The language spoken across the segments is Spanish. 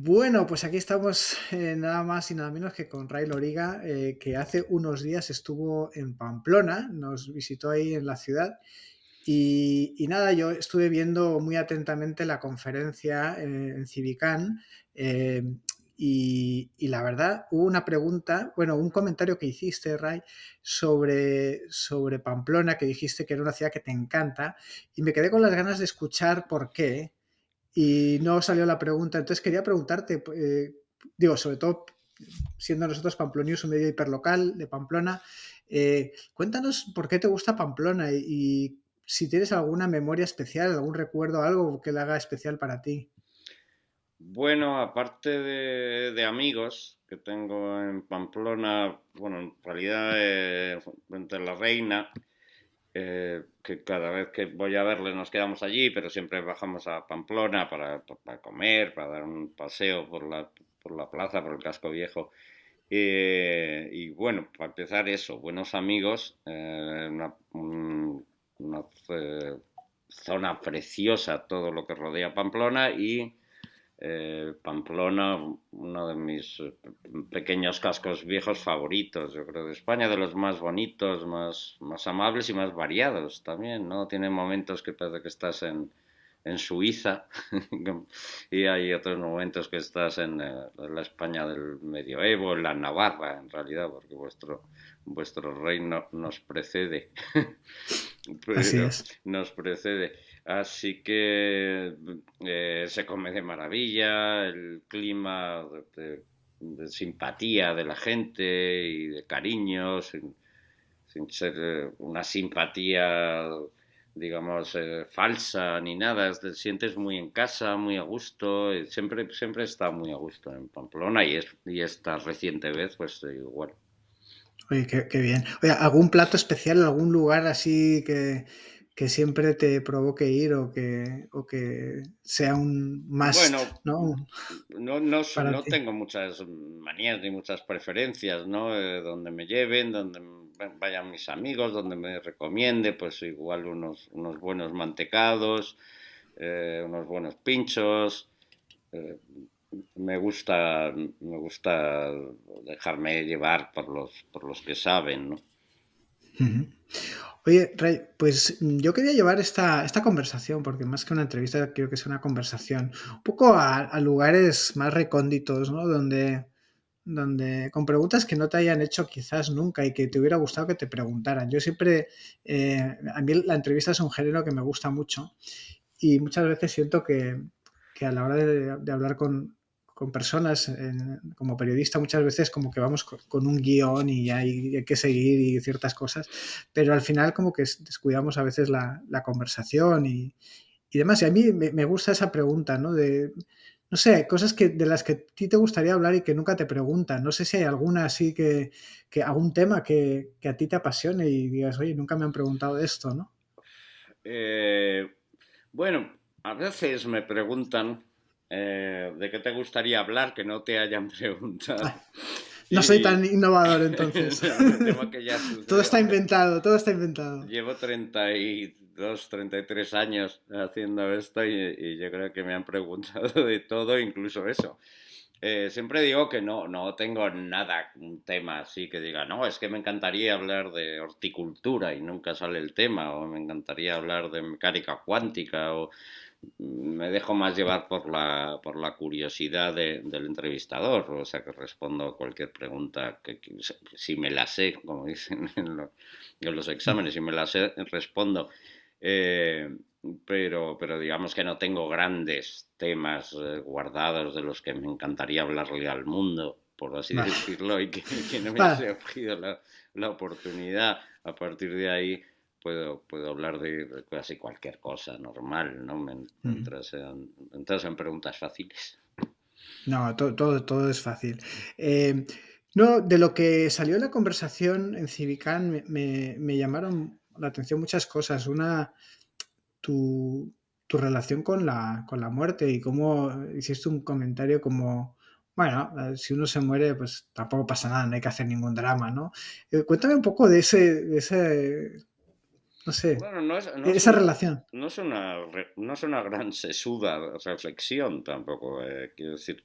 Bueno, pues aquí estamos, nada más y nada menos que con Ray Loriga, que hace unos días estuvo en Pamplona, nos visitó ahí en la ciudad y nada, yo estuve viendo muy atentamente la conferencia en Civicán, eh, y la verdad hubo una pregunta, bueno, un comentario que hiciste, Ray, sobre Pamplona, que dijiste que era una ciudad que te encanta, y me quedé con las ganas de escuchar por qué. Y no salió la pregunta. Entonces quería preguntarte, digo, sobre todo siendo nosotros Pamplonius un medio hiperlocal de Pamplona, cuéntanos por qué te gusta Pamplona y si tienes alguna memoria especial, algún recuerdo, algo que la haga especial para ti. Bueno, aparte de amigos que tengo en Pamplona, bueno, en realidad entre la Reina, que cada vez que voy a verle nos quedamos allí, pero siempre bajamos a Pamplona para comer, para dar un paseo por la plaza, por el casco viejo. Y bueno, para empezar eso, buenos amigos, una zona preciosa, todo lo que rodea Pamplona y Pamplona, uno de mis pequeños cascos viejos favoritos, yo creo, de España, de los más bonitos, más amables y más variados también, ¿no? Tiene momentos que parece que estás en Suiza y hay otros momentos que estás en la España del medioevo, en la Navarra, en realidad, porque vuestro reino nos precede, Así pero es. nos precede. Así que se come de maravilla, el clima de simpatía de la gente y de cariño, sin ser una simpatía, digamos, falsa ni nada. Te sientes muy en casa, muy a gusto. Siempre está muy a gusto en Pamplona y esta reciente vez, pues igual. Oye, qué bien. Oye, ¿algún plato especial, algún lugar así que siempre te provoque ir o que sea un must, Bueno, ¿no? Para no ti. tengo muchas manías ni muchas preferencias, ¿no? Donde me lleven, donde vayan mis amigos, donde me recomiende, pues igual unos buenos mantecados, unos buenos pinchos. eh, me gusta dejarme llevar por los que saben, ¿no? Ujú. Oye, Ray, pues yo quería llevar esta conversación, porque más que una entrevista, quiero que sea una conversación, un poco a lugares más recónditos, ¿no? Donde con preguntas que no te hayan hecho quizás nunca y que te hubiera gustado que te preguntaran. Yo siempre, a mí la entrevista es un género que me gusta mucho y muchas veces siento que a la hora de hablar con personas, como periodista, muchas veces como que vamos con un guión y ya hay que seguir y ciertas cosas, pero al final como que descuidamos a veces la conversación y demás. Y a mí me gusta esa pregunta, ¿no? No sé, cosas de las que a ti te gustaría hablar y que nunca te preguntan. No sé si hay alguna así algún tema que a ti te apasione y digas, oye, nunca me han preguntado de esto, ¿no? Eh, bueno, a veces me preguntan de qué te gustaría hablar que no te hayan preguntado. No soy Y tan innovador entonces. me temo que ya Todo sucede, está hombre. inventado, todo está inventado. Llevo 32, 33 años haciendo esto y yo creo que me han preguntado de todo, incluso eso. Siempre digo que no tengo nada, un tema así que diga, no, es que me encantaría hablar de horticultura y nunca sale el tema, o me encantaría hablar de mecánica cuántica, o me dejo más llevar por la curiosidad del entrevistador, o sea que respondo a cualquier pregunta si me la sé, como dicen en los exámenes, si me la sé, respondo. Eh, pero digamos que no tengo grandes temas guardados de los que me encantaría hablarle al mundo, por así Vale. decirlo, y que no me ha Vale. surgido la oportunidad. A partir de ahí puedo hablar de casi cualquier cosa normal, ¿no? Ujú. Entras en preguntas fáciles. No, todo es fácil. Eh, no, de lo que salió en la conversación en Civicán me llamaron la atención muchas cosas. Una, tu relación con la muerte y cómo hiciste un comentario como, bueno, si uno se muere, pues tampoco pasa nada, no hay que hacer ningún drama, ¿no? Cuéntame un poco de ese, No sé, Bueno, esa relación. no es una gran sesuda reflexión tampoco. Quiero decir,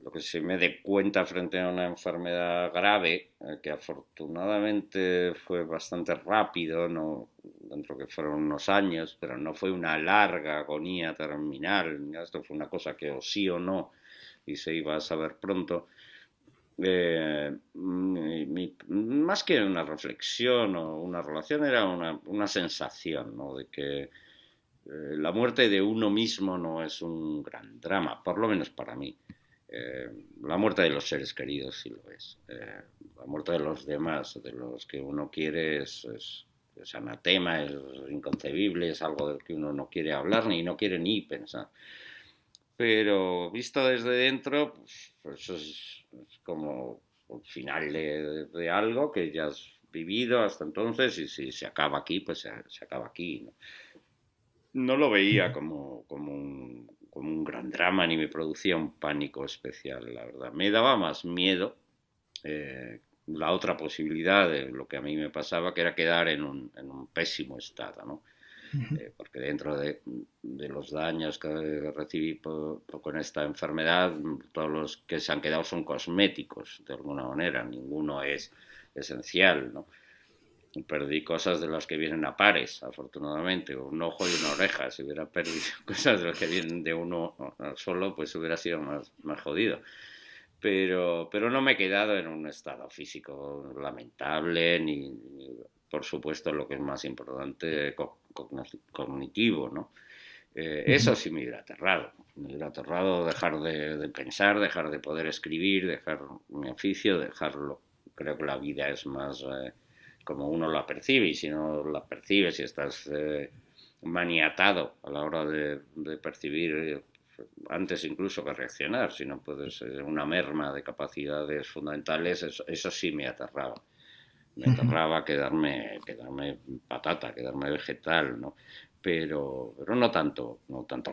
lo que se me dé cuenta frente a una enfermedad grave, que afortunadamente fue bastante rápido, no, dentro que fueron unos años, pero no fue una larga agonía terminal. Esto fue una cosa que o sí o no, y se iba a saber pronto. Más que una reflexión o una relación, era una sensación, ¿no? De que la muerte de uno mismo no es un gran drama, por lo menos para mí. Eh, la muerte de los seres queridos sí lo es. La muerte de los demás, de los que uno quiere, es anatema, es inconcebible, es algo del que uno no quiere hablar ni no quiere ni pensar. Pero visto desde dentro, pues es como el final de algo que ya has vivido hasta entonces, y si se acaba aquí, pues se acaba aquí, ¿no? No lo veía Ujú. como un gran drama ni me producía un pánico especial, la verdad. Me daba más miedo la otra posibilidad de lo que a mí me pasaba, que era quedar en un pésimo estado, ¿no? Ujú. Porque dentro de los daños que recibí con esta enfermedad, todos los que se han quedado son cosméticos, de alguna manera, ninguno es esencial, ¿no? Perdí cosas de las que vienen a pares, afortunadamente, un ojo y una oreja. Si hubiera perdido cosas de las que vienen de uno solo, pues hubiera sido más jodido. Pero no me he quedado en un estado físico lamentable, ni por supuesto, lo que es más importante, cognitivo, ¿no? Ujú. Eso sí me hubiera aterrado dejar de pensar, dejar de poder escribir, dejar mi oficio, dejarlo. Creo que la vida es más como uno la percibe, y si no la percibes, si estás maniatado a la hora de percibir, antes incluso que reaccionar, si no puedes, una merma de capacidades fundamentales, eso sí me aterraba. Me Ujú. aterraba quedarme patata, quedarme vegetal, ¿no? Pero no tanto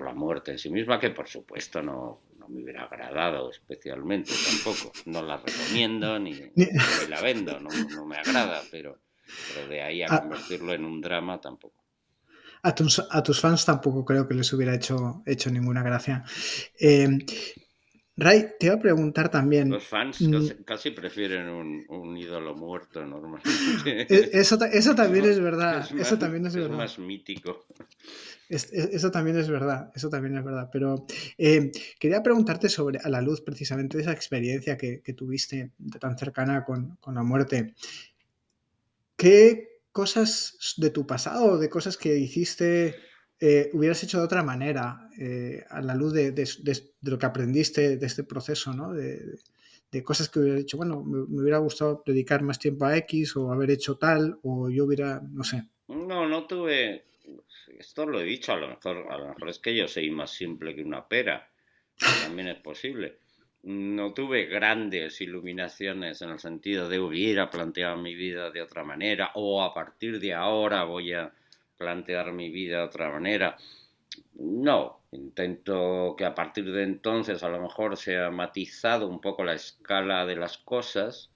la muerte en sí misma, que por supuesto no me hubiera agradado especialmente tampoco. No la recomiendo Ni- ni la vendo, no me agrada, pero de ahí a A, convertirlo en un drama tampoco. a tus fans tampoco creo que les hubiera hecho ninguna gracia. Eh, Ray, te iba a preguntar Los también. fans mm, casi prefieren un ídolo muerto normalmente. eso también es verdad, Es más, eso también es es verdad. más mítico. Eso también es verdad, eso también es verdad. Pero quería preguntarte sobre, a la luz precisamente de esa experiencia que tuviste tan cercana con la muerte. ¿Qué cosas de tu pasado, de cosas que hiciste, hubieras hecho de otra manera, a la luz de lo que aprendiste de este proceso, ¿no? De cosas que hubieras dicho, bueno, me hubiera gustado dedicar más tiempo a X o haber hecho tal, o yo hubiera, no sé. No tuve. Esto lo he dicho, a lo mejor es que yo soy más simple que una pera, que también es posible. No tuve grandes iluminaciones en el sentido de hubiera planteado mi vida de otra manera, o a partir de ahora voy a plantear mi vida de otra manera. No, intento que a partir de entonces a lo mejor se ha matizado un poco la escala de las cosas.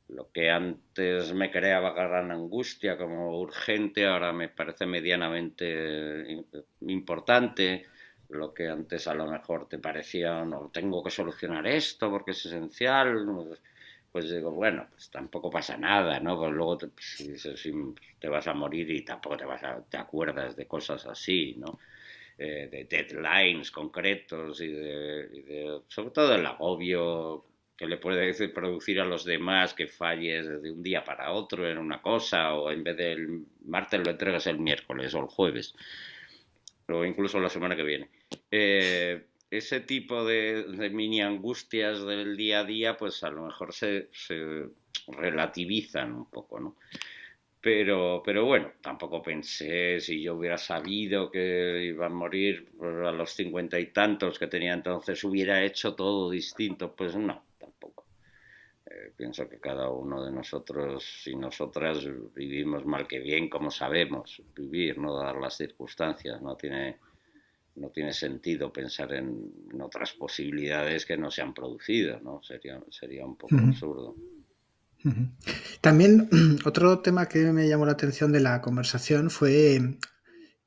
Lo que antes me creaba gran angustia como urgente, ahora me parece medianamente importante. Lo que antes a lo mejor te parecía, no, tengo que solucionar esto porque es esencial, pues digo, bueno, pues tampoco pasa nada, ¿no? Pues luego si te vas a morir y tampoco te acuerdas de cosas así, ¿no? De deadlines concretos sobre todo el agobio que le puede producir a los demás que falles de un día para otro en una cosa, o en vez del martes lo entregas el miércoles o el jueves, o incluso la semana que viene. Ese tipo de mini angustias del día a día, pues a lo mejor se relativizan un poco, ¿no? Pero bueno, tampoco pensé, si yo hubiera sabido que iba a morir a los 50 y tantos que tenía entonces, hubiera hecho todo distinto. Pues no, tampoco. Pienso que cada uno de nosotros y nosotras vivimos mal que bien como sabemos vivir, no dar las circunstancias. No tiene sentido pensar en otras posibilidades que no se han producido, ¿no? Sería un poco Ujú, absurdo. Ujú. También otro tema que me llamó la atención de la conversación fue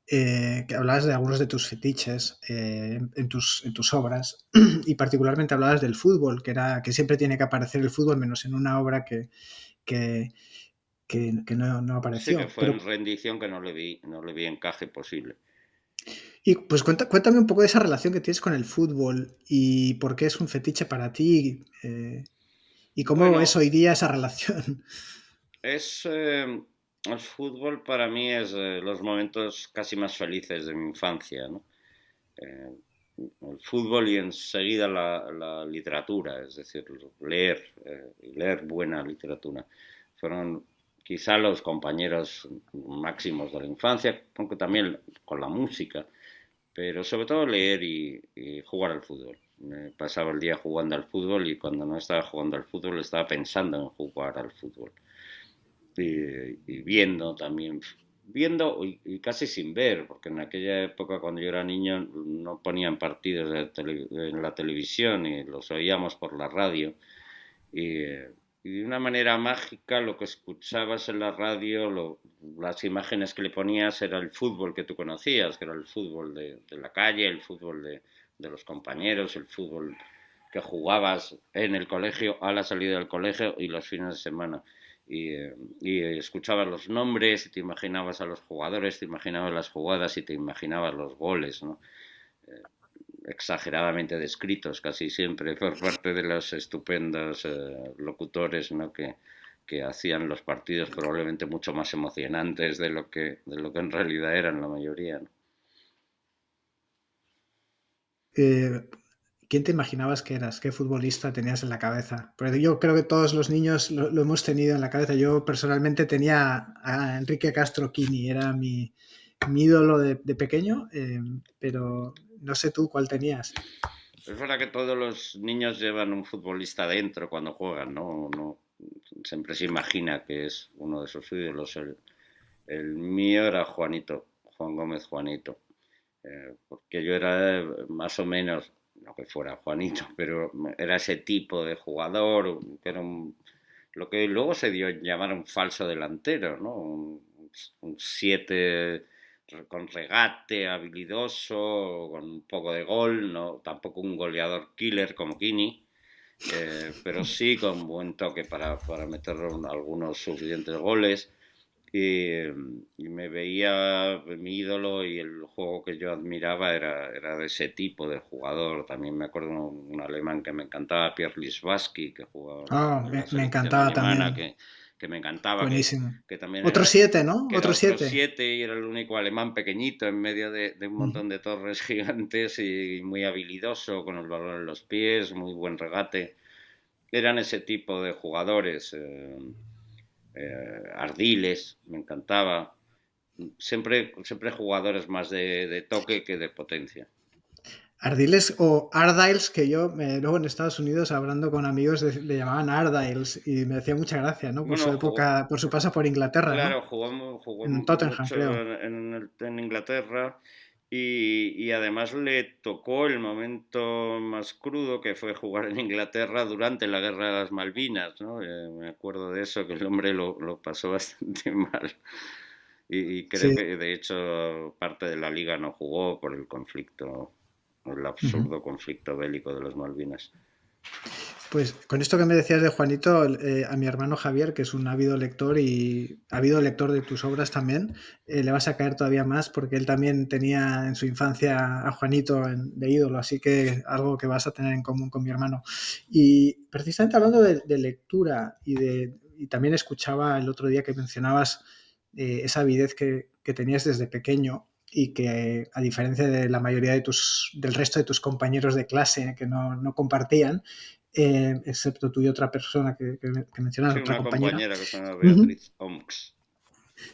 que hablabas de algunos de tus fetiches en tus obras y particularmente hablabas del fútbol, que siempre tiene que aparecer el fútbol, menos en una obra que, que no Sí que apareció. fue en Pero, rendición que no le vi encaje posible. y pues cuéntame un poco de esa relación que tienes con el fútbol y por qué es un fetiche para ti y cómo es Bueno, hoy día esa relación. es el fútbol para mí es los momentos casi más felices de mi infancia, ¿no? Eh, el fútbol y enseguida la literatura, es decir, leer, y leer buena literatura. Fueron quizá los compañeros máximos de la infancia, aunque también con la música, pero sobre todo leer y jugar al fútbol. Me pasaba el día jugando al fútbol y cuando no estaba jugando al fútbol estaba pensando en jugar al fútbol y viendo también, viendo y casi sin ver, porque en aquella época cuando yo era niño no ponían partidos en la televisión y los oíamos por la radio y de una manera mágica lo que escuchabas en la radio, las imágenes que le ponías era el fútbol que tú conocías, que era el fútbol de la calle, el fútbol de los compañeros, el fútbol que jugabas en el colegio a la salida del colegio y los fines de semana. Y escuchabas los nombres y te imaginabas a los jugadores, te imaginabas las jugadas y te imaginabas los goles, ¿no? Exageradamente descritos casi siempre por parte de los estupendos locutores, ¿no? que hacían los partidos probablemente mucho más emocionantes de lo que en realidad eran la mayoría, ¿no? Eh, ¿Quién te imaginabas que eras? ¿Qué futbolista tenías en la cabeza? Porque yo creo que todos los niños lo hemos tenido en la cabeza. Yo personalmente tenía a Enrique Castro Quini, era mi ídolo de pequeño, pero no sé tú cuál tenías. Es verdad que todos los niños llevan un futbolista dentro cuando juegan, ¿no? Uno siempre se imagina que es uno de sus ídolos. El mío era Juanito, Juan Gómez Juanito. Porque yo era más o menos, no que fuera Juanito, pero era ese tipo de jugador, que era lo que luego se dio en llamar un falso delantero, ¿no? Un 7 con regate, habilidoso, con un poco de gol, no, tampoco un goleador killer como Kini, pero sí con buen toque para meter algunos suficientes goles y me veía mi ídolo y el juego que yo admiraba era de ese tipo de jugador. También me acuerdo un alemán que me encantaba, Pierre Liswaski, que jugaba Oh, en la me selección encantaba alemana, también. que me encantaba, Buenísimo. que también Otro era, 7, ¿no? que era Otro otro 7. 7 y era el único alemán pequeñito en medio de un montón de torres gigantes y muy habilidoso, con el balón en los pies, muy buen regate. Eran ese tipo de jugadores. Ardiles, me encantaba. Siempre jugadores más de toque que de potencia. Ardiles o Ardiles, que yo luego en Estados Unidos hablando con amigos le llamaban Ardiles y me decía mucha gracia, ¿no? Por su Bueno, época, por su paso por Inglaterra, claro, ¿no? jugó En Tottenham, mucho creo. en Inglaterra y además le tocó el momento más crudo que fue jugar en Inglaterra durante la Guerra de las Malvinas, ¿no? Me acuerdo de eso, que el hombre lo pasó bastante mal. Y creo Sí. que de hecho parte de la liga no jugó por el conflicto, el Ujú. absurdo conflicto bélico de las Malvinas. Pues con esto que me decías de Juanito, a mi hermano Javier, que es un ávido lector y ávido lector de tus obras también, le vas a caer todavía más porque él también tenía en su infancia a Juanito de ídolo, así que algo que vas a tener en común con mi hermano. Y precisamente hablando de lectura y también escuchaba el otro día que mencionabas esa avidez que tenías desde pequeño y que a diferencia de la mayoría del resto de tus compañeros de clase que no compartían, excepto tú y otra persona que mencionas, Sí, otra una compañera. compañera que se llama Uh-huh. Beatriz Omx,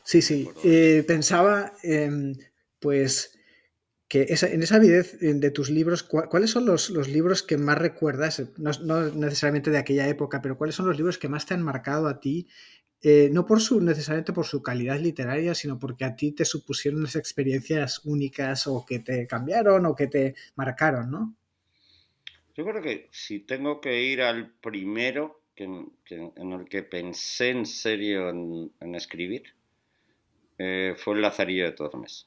Sí, me sí. acuerdo de eso. Pensaba, pues, que en esa avidez de tus libros, ¿cuáles son los libros que más recuerdas? No necesariamente de aquella época, pero ¿cuáles son los libros que más te han marcado a ti? No necesariamente por su calidad literaria, sino porque a ti te supusieron unas experiencias únicas o que te cambiaron o que te marcaron, ¿no? Yo creo que si tengo que ir al primero, en el que pensé en serio en escribir fue El Lazarillo de Tormes.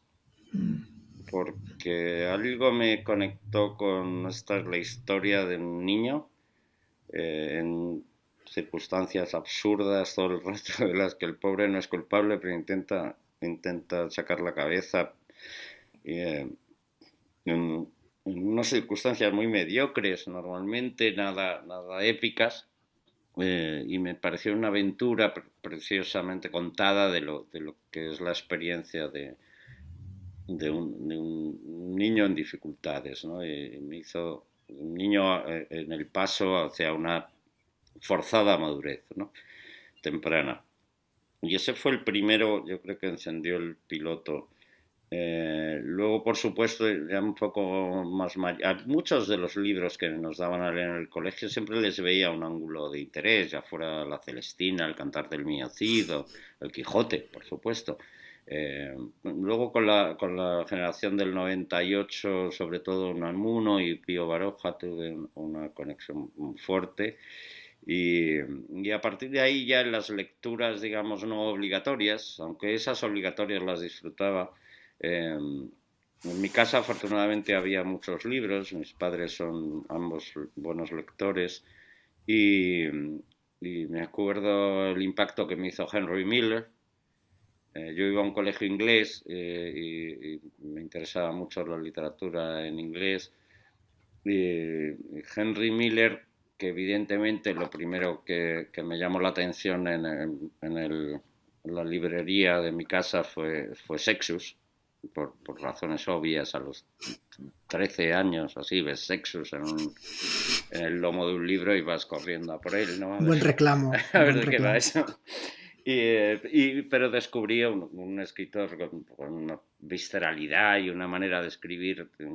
Porque algo me conectó con esta es la historia de un niño en circunstancias absurdas todo el rato de las que el pobre no es culpable, pero intenta sacar la cabeza eh, en, en, unas circunstancias muy mediocres, normalmente nada épicas, y me pareció una aventura preciosamente contada de lo que es la experiencia de un niño en dificultades, ¿no? Y me hizo un niño en el paso hacia una forzada madurez, ¿no? Temprana. Y ese fue el primero, yo creo que encendió el piloto. Luego, por supuesto, ya un poco más mayor, muchos de los libros que nos daban a leer en el colegio siempre les veía un ángulo de interés, ya fuera La Celestina, El Cantar del Niño Cid o El Quijote, por supuesto. Luego con la generación del 98, sobre todo Unamuno y Pío Baroja, tuve una conexión muy fuerte. Y a partir de ahí ya en las lecturas, digamos, no obligatorias, aunque esas obligatorias las disfrutaba, en mi casa afortunadamente había muchos libros, mis padres son ambos buenos lectores y, y me acuerdo el impacto que me hizo Henry Miller. Yo iba a un colegio inglés y me interesaba mucho la literatura en inglés. Henry Miller, que evidentemente lo primero que me llamó la atención en la librería de mi casa fue Sexus, por razones obvias, a los 13 años, así, ves Sexus en el lomo de un libro y vas corriendo a por él, ¿no? Buen reclamo, A ver buen de qué va reclamo. eso. Pero descubrí un escritor con una visceralidad y una manera de escribir que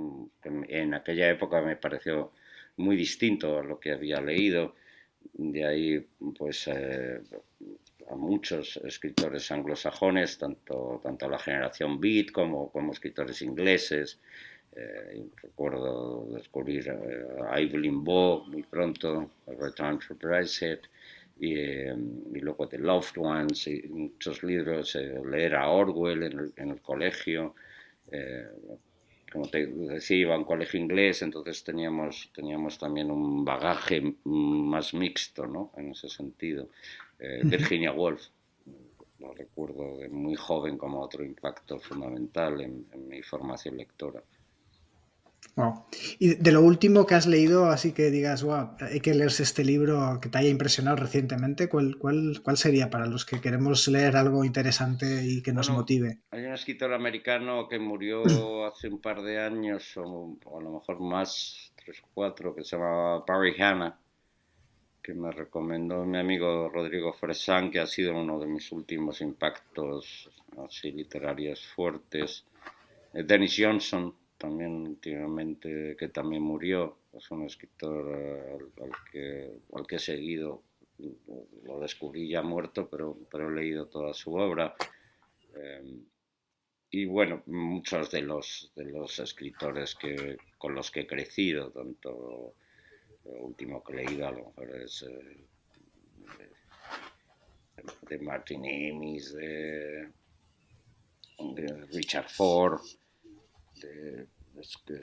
en aquella época me pareció muy distinto a lo que había leído. De ahí, pues, a muchos escritores anglosajones, tanto la generación Beat como escritores ingleses. Recuerdo descubrir a Evelyn Waugh muy pronto, A Return to Brideshead, y luego The Loved Ones, y muchos libros, leer a Orwell en el colegio. Eh, Como te decía, iba a un colegio inglés, entonces teníamos también un bagaje más mixto, ¿no? En ese sentido. Virginia Woolf, lo recuerdo de muy joven como otro impacto fundamental en mi formación lectora. Wow. Y de lo último que has leído, así que digas, wow, hay que leerse este libro que te haya impresionado recientemente, ¿cuál sería para los que queremos leer algo interesante y que nos Bueno, motive? hay un escritor americano que murió hace un par de años, o a lo mejor más, 3 o 4, que se llamaba Barry Hanna, que me recomendó mi amigo Rodrigo Fresán, que ha sido uno de mis últimos impactos así literarios fuertes. Dennis Johnson, también últimamente, que también murió, es un escritor al que he seguido. Lo descubrí ya muerto, pero he leído toda su obra. Eh, y bueno, muchos de los escritores con los que he crecido, tanto lo último que he leído a lo mejor es de Martin Amis, de Richard Ford, de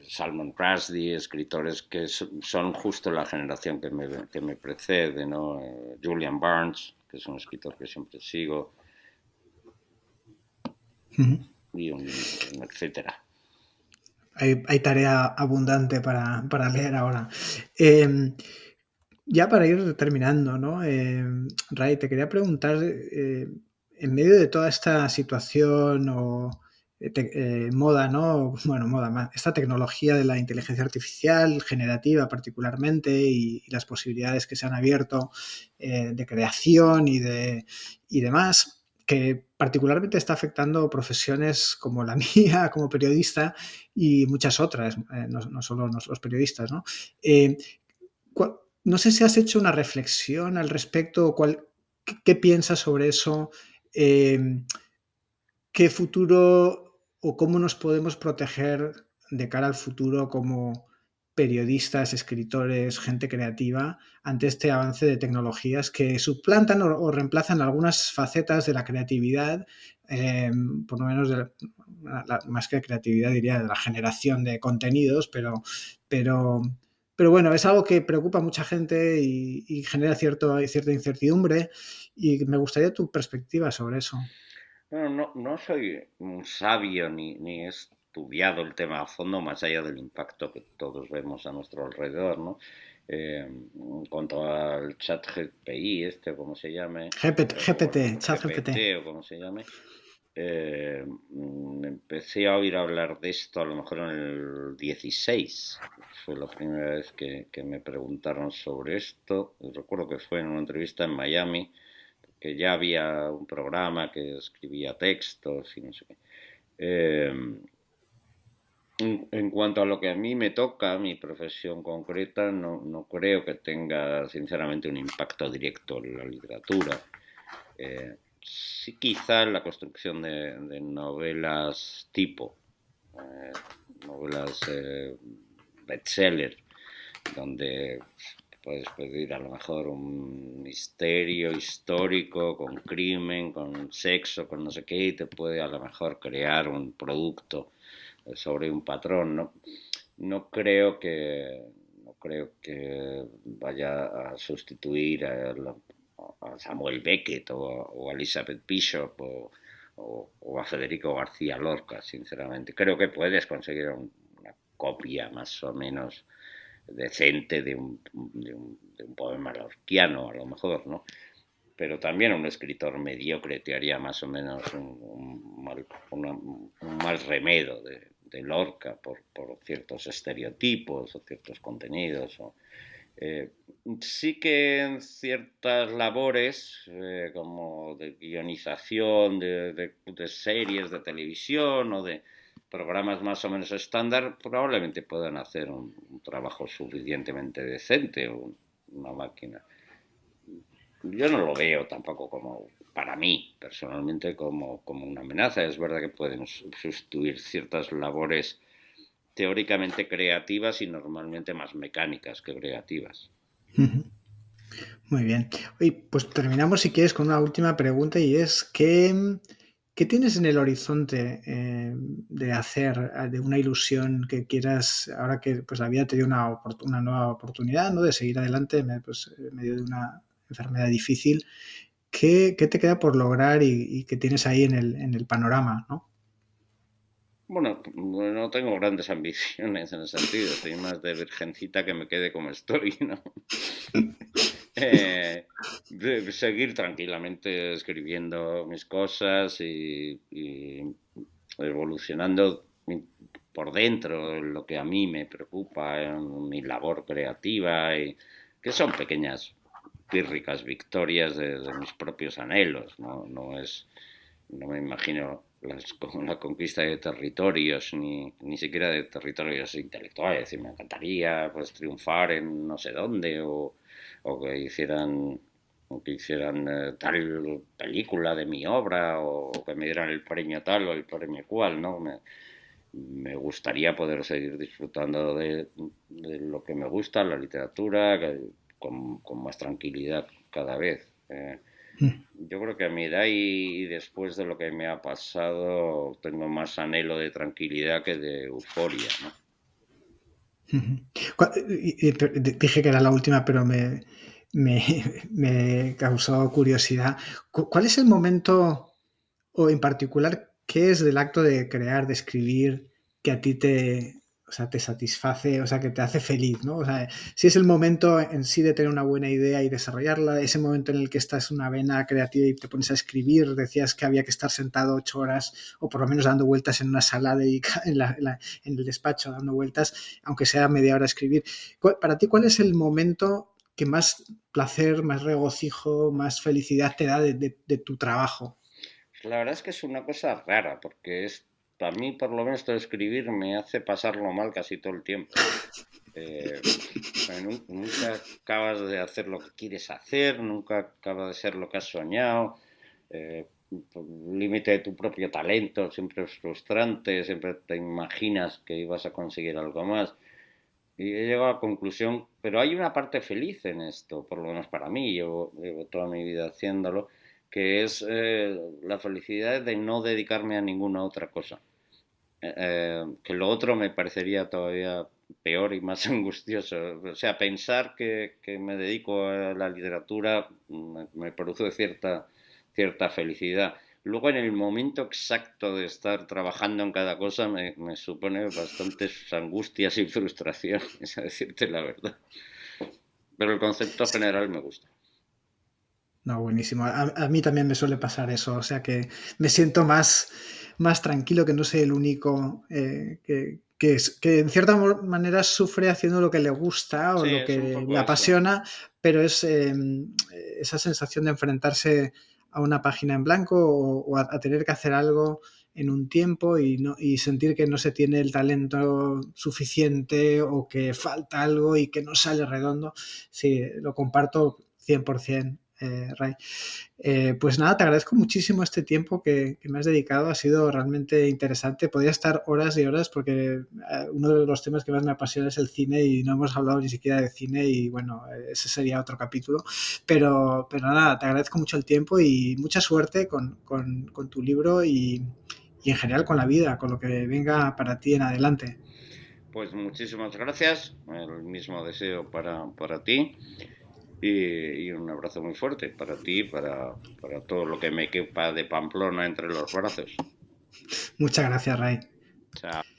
Salman Rushdie, escritores que son justo la generación que me precede, ¿no? Julian Barnes, que es un escritor que siempre sigo, y un etcétera. Hay tarea abundante para leer ahora. Eh, ya para ir terminando, ¿no? Ray, te quería preguntar, en medio de toda esta situación o moda, ¿no? Bueno, moda, esta tecnología de la inteligencia artificial, generativa particularmente, y las posibilidades que se han abierto de creación y demás, que particularmente está afectando profesiones como la mía, como periodista, y muchas otras, no solo los periodistas, ¿no? Eh, no sé si has hecho una reflexión al respecto o qué piensas sobre eso, eh, qué futuro o cómo nos podemos proteger de cara al futuro como periodistas, escritores, gente creativa ante este avance de tecnologías que suplantan o reemplazan algunas facetas de la creatividad, por lo menos más que creatividad diría de la generación de contenidos, pero, pero bueno, es algo que preocupa a mucha gente y genera cierta incertidumbre y me gustaría tu perspectiva sobre eso. Bueno, no soy un sabio ni he estudiado el tema a fondo, más allá del impacto que todos vemos a nuestro alrededor, ¿no? En cuanto al chat GPI, como se llame, GPT, chat GPT. GPT o como se llame, empecé a oír hablar de esto a lo mejor en el 16. Fue la primera vez que me preguntaron sobre esto. Recuerdo que fue en una entrevista en Miami, que ya había un programa que escribía textos y no sé qué. Eh, en cuanto a lo que a mí me toca, mi profesión concreta, no creo que tenga sinceramente un impacto directo en la literatura. Sí, quizá en la construcción de novelas tipo, eh, novelas bestseller, donde puedes pedir a lo mejor un misterio histórico con crimen, con sexo, con no sé qué, y te puede a lo mejor crear un producto sobre un patrón, ¿no? No creo que no creo que vaya a sustituir a Samuel Beckett o a Elizabeth Bishop o a Federico García Lorca, sinceramente. Creo que puedes conseguir una copia más o menos decente de un poema lorquiano, a lo mejor, ¿no? Pero también un escritor mediocre te haría más o menos un mal remedo de Lorca por ciertos estereotipos o ciertos contenidos. Eh, sí que en ciertas labores, como de guionización de series de televisión o de programas más o menos estándar, probablemente puedan hacer un trabajo suficientemente decente una máquina. Yo no lo veo tampoco como, para mí, personalmente, como una amenaza. Es verdad que pueden sustituir ciertas labores teóricamente creativas y normalmente más mecánicas que creativas. Muy bien. Oye, pues terminamos si quieres con una última pregunta y es ¿qué tienes en el horizonte de hacer, de una ilusión que quieras, ahora que pues la vida te dio una nueva oportunidad, ¿no? De seguir adelante en medio de una enfermedad difícil? ¿Qué te queda por lograr y qué tienes ahí en el panorama, ¿no? Bueno, no tengo grandes ambiciones en ese sentido. Soy más de virgencita que me quede como estoy, ¿no? De seguir tranquilamente escribiendo mis cosas y evolucionando por dentro lo que a mí me preocupa en mi labor creativa y que son pequeñas pírricas victorias de mis propios anhelos, no me imagino la conquista de territorios, ni siquiera de territorios intelectuales. Y me encantaría pues triunfar en no sé dónde o que hicieran tal película de mi obra o que me dieran el premio tal o el premio cual, ¿no? Me gustaría poder seguir disfrutando de lo que me gusta, la literatura, con más tranquilidad cada vez. Yo creo que a mi edad y después de lo que me ha pasado tengo más anhelo de tranquilidad que de euforia, ¿no? Dije que era la última, pero me, me causó curiosidad. ¿Cuál es el momento, o en particular, qué es del acto de crear, de escribir, que a ti o sea, te satisface, o sea, que te hace feliz, ¿no? O sea, si es el momento en sí de tener una buena idea y desarrollarla, ese momento en el que estás en una vena creativa y te pones a escribir, decías que había que estar sentado 8 horas o por lo menos dando vueltas en una sala en el despacho, dando vueltas, aunque sea media hora a escribir. Para ti, ¿cuál es el momento que más placer, más regocijo, más felicidad te da de tu trabajo? La verdad es que es una cosa rara, porque a mí por lo menos todo escribir me hace pasarlo mal casi todo el tiempo. Nunca acabas de hacer lo que quieres hacer, nunca acaba de ser lo que has soñado. El límite de tu propio talento siempre es frustrante, siempre te imaginas que ibas a conseguir algo más. Y he llegado a la conclusión, pero hay una parte feliz en esto, por lo menos para mí, llevo toda mi vida haciéndolo, que es la felicidad de no dedicarme a ninguna otra cosa. Que lo otro me parecería todavía peor y más angustioso. O sea, pensar que me dedico a la literatura me produce cierta felicidad. Luego, en el momento exacto de estar trabajando en cada cosa, me supone bastantes angustias y frustraciones, a decirte la verdad. Pero el concepto general me gusta. No, buenísimo. A mí también me suele pasar eso, o sea que me siento más tranquilo, que no soy el único que en cierta manera sufre haciendo lo que le gusta o Sí, lo es un que le poco eso. apasiona, pero es esa sensación de enfrentarse a una página en blanco o a tener que hacer algo en un tiempo y sentir que no se tiene el talento suficiente o que falta algo y que no sale redondo. Sí, lo comparto 100%. Ray. Pues nada, te agradezco muchísimo este tiempo que me has dedicado, ha sido realmente interesante. Podría estar horas y horas porque uno de los temas que más me apasiona es el cine y no hemos hablado ni siquiera de cine y bueno, ese sería otro capítulo. Pero nada, te agradezco mucho el tiempo y mucha suerte con tu libro y en general con la vida, con lo que venga para ti en adelante. Pues muchísimas gracias, el mismo deseo para ti y un abrazo muy fuerte para ti y para todo lo que me quepa de Pamplona entre los brazos. Muchas gracias, Ray. Chao.